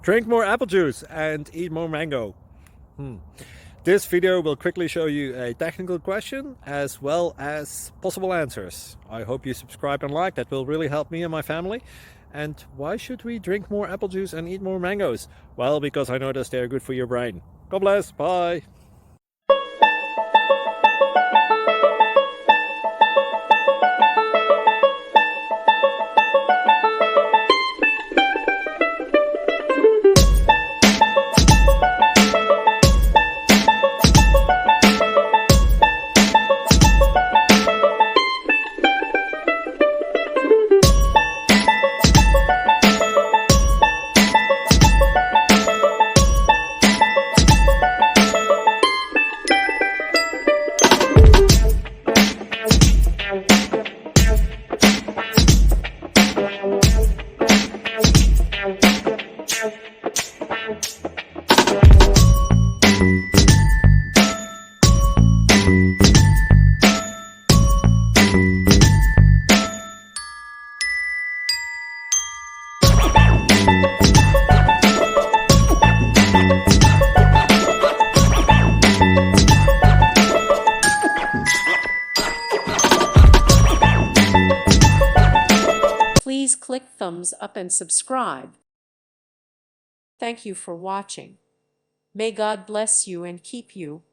Drink more apple juice and eat more mango. This video will quickly show you a technical question as well as possible answers. I hope you subscribe and like, that will really help me and my family. And why should we drink more apple juice and eat more mangoes? Well, because I noticed they're good for your brain. God bless, bye! Please click thumbs up and subscribe. Thank you for watching. May God bless you and keep you.